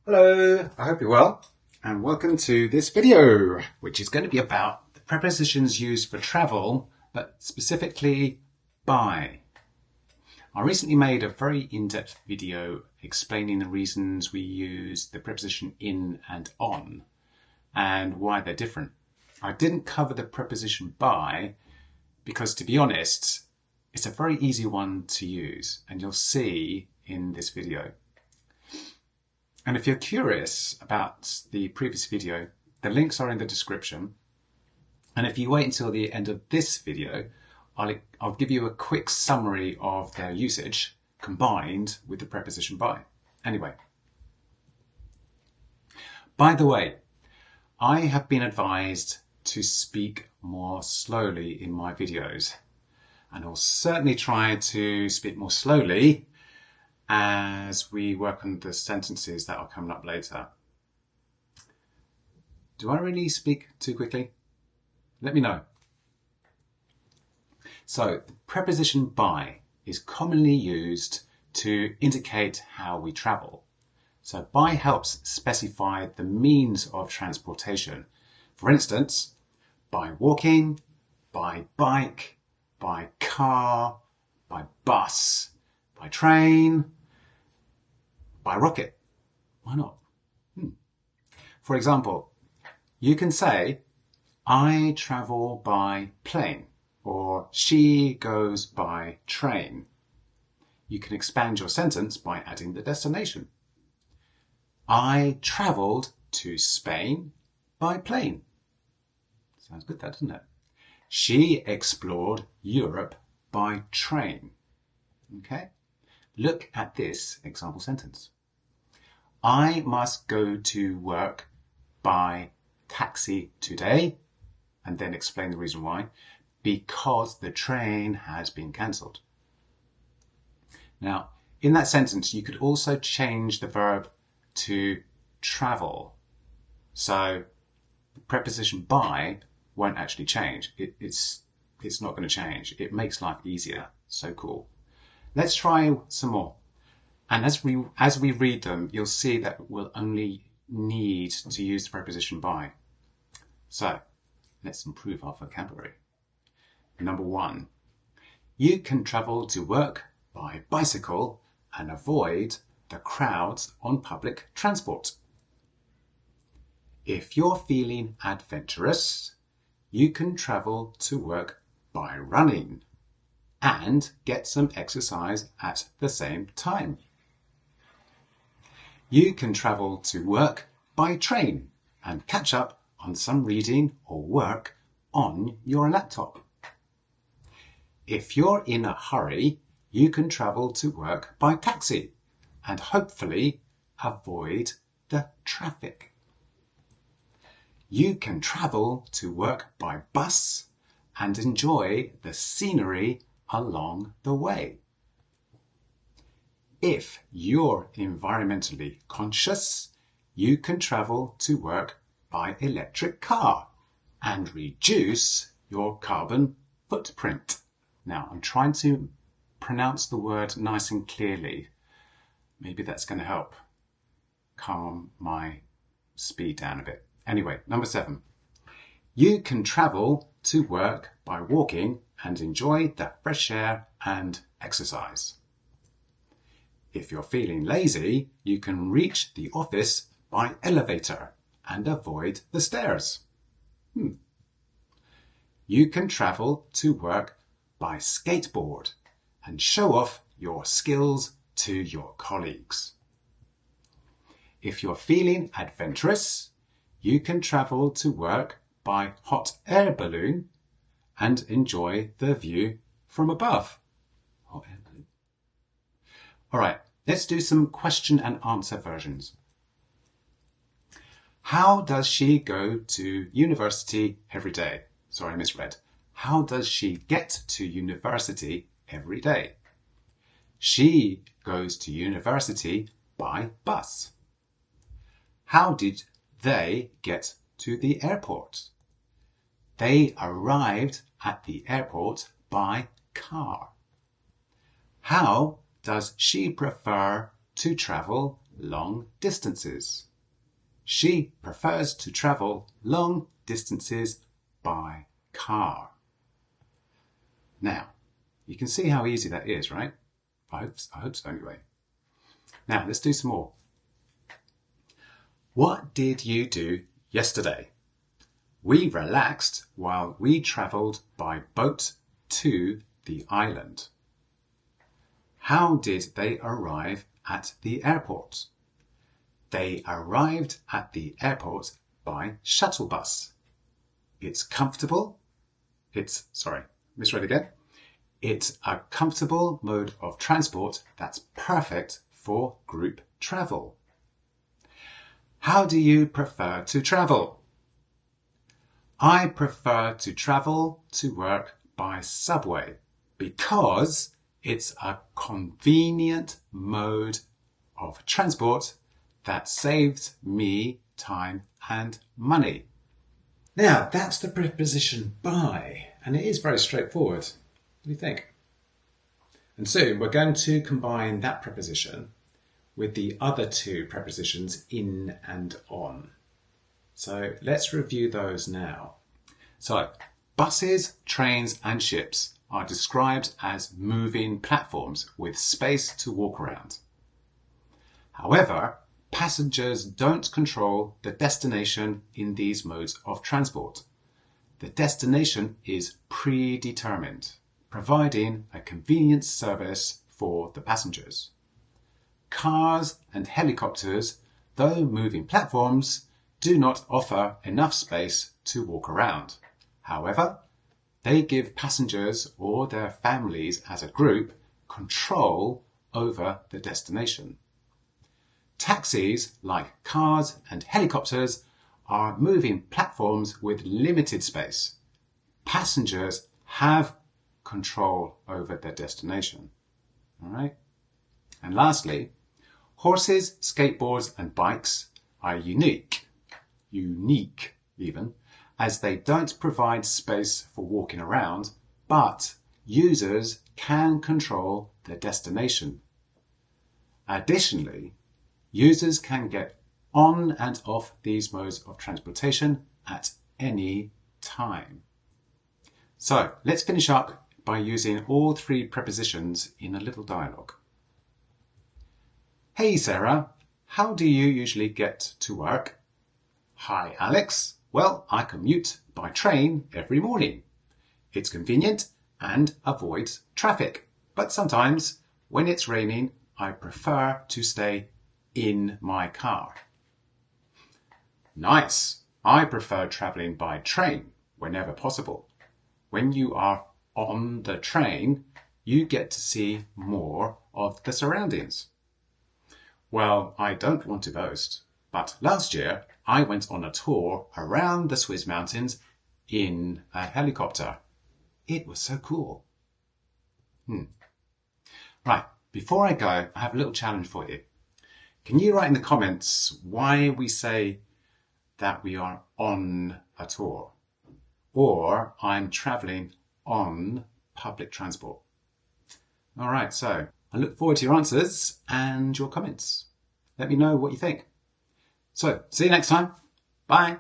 Hello, I hope you're well, and welcome to this video, which is going to be about the prepositions used for travel, but specifically by. I recently made a very in-depth video explaining the reasons we use the preposition in and on, and why they're different. I didn't cover the preposition by, because to be honest, it's a very easy one to use, and you'll see in this video. And if you're curious about the previous video, the links are in the description. And if you wait until the end of this video, I'll give you a quick summary of their usage combined with the preposition by. Anyway. By the way, I have been advised to speak more slowly in my videos. And I'll certainly try to speak more slowly as we work on the sentences that are coming up later. Do I really speak too quickly? Let me know. So, the preposition by is commonly used to indicate how we travel. So, by helps specify the means of transportation. For instance, by walking, by bike, by car, by bus, by train, by rocket. Why not? For example, you can say, I travel by plane, or she goes by train. You can expand your sentence by adding the destination. I travelled to Spain by plane. Sounds good, that, doesn't it? She explored Europe by train. Okay? Look at this example sentence. I must go to work by taxi today, and then explain the reason why, because the train has been cancelled. Now, in that sentence, you could also change the verb to travel. So the preposition by won't actually change. It's not going to change. It makes life easier. So cool. Let's try some more. And as we read them, you'll see that we'll only need to use the preposition by. So, let's improve our vocabulary. Number 1. You can travel to work by bicycle and avoid the crowds on public transport. If you're feeling adventurous, you can travel to work by running and get some exercise at the same time. You can travel to work by train and catch up on some reading or work on your laptop. If you're in a hurry, you can travel to work by taxi and hopefully avoid the traffic. You can travel to work by bus and enjoy the scenery along the way. If you're environmentally conscious, you can travel to work by electric car and reduce your carbon footprint. Now, I'm trying to pronounce the word nice and clearly. Maybe that's going to help calm my speed down a bit. Anyway, number 7. You can travel to work by walking and enjoy the fresh air and exercise. If you're feeling lazy, you can reach the office by elevator and avoid the stairs. You can travel to work by skateboard and show off your skills to your colleagues. If you're feeling adventurous, you can travel to work by hot air balloon and enjoy the view from above. Hot air balloon. All right, let's do some question and answer versions. How does she go to university every day? Sorry, I misread. How does she get to university every day? She goes to university by bus. How did they get to the airport? They arrived at the airport by car. How does she prefer to travel long distances. She prefers to travel long distances by car. Now, you can see how easy that is, right? I hope so anyway. Now, let's do some more. What did you do yesterday? We relaxed while we travelled by boat to the island. How did they arrive at the airport? They arrived at the airport by shuttle bus. It's comfortable. Misread again. It's a comfortable mode of transport that's perfect for group travel. How do you prefer to travel? I prefer to travel to work by subway because it's a convenient mode of transport that saves me time and money. Now, that's the preposition by, and it is very straightforward. What do you think? And soon we're going to combine that preposition with the other two prepositions in and on. So let's review those now. So, buses, trains and ships are described as moving platforms with space to walk around. However, passengers don't control the destination in these modes of transport. The destination is predetermined, providing a convenient service for the passengers. Cars and helicopters, though moving platforms, do not offer enough space to walk around. However, they give passengers or their families as a group control over the destination. Taxis, like cars and helicopters, are moving platforms with limited space. Passengers have control over their destination. All right? And lastly, horses, skateboards and bikes are unique even, as they don't provide space for walking around, but users can control their destination. Additionally, users can get on and off these modes of transportation at any time. So let's finish up by using all three prepositions in a little dialogue. Hey Sarah, how do you usually get to work? Hi Alex, well, I commute by train every morning. It's convenient and avoids traffic, but sometimes when it's raining, I prefer to stay in my car. Nice. I prefer travelling by train whenever possible. When you are on the train, you get to see more of the surroundings. Well, I don't want to boast, but last year I went on a tour around the Swiss mountains in a helicopter. It was so cool. Right, before I go, I have a little challenge for you. Can you write in the comments why we say that we are on a tour or I'm travelling on public transport? All right, so I look forward to your answers and your comments. Let me know what you think. So, see you next time. Bye.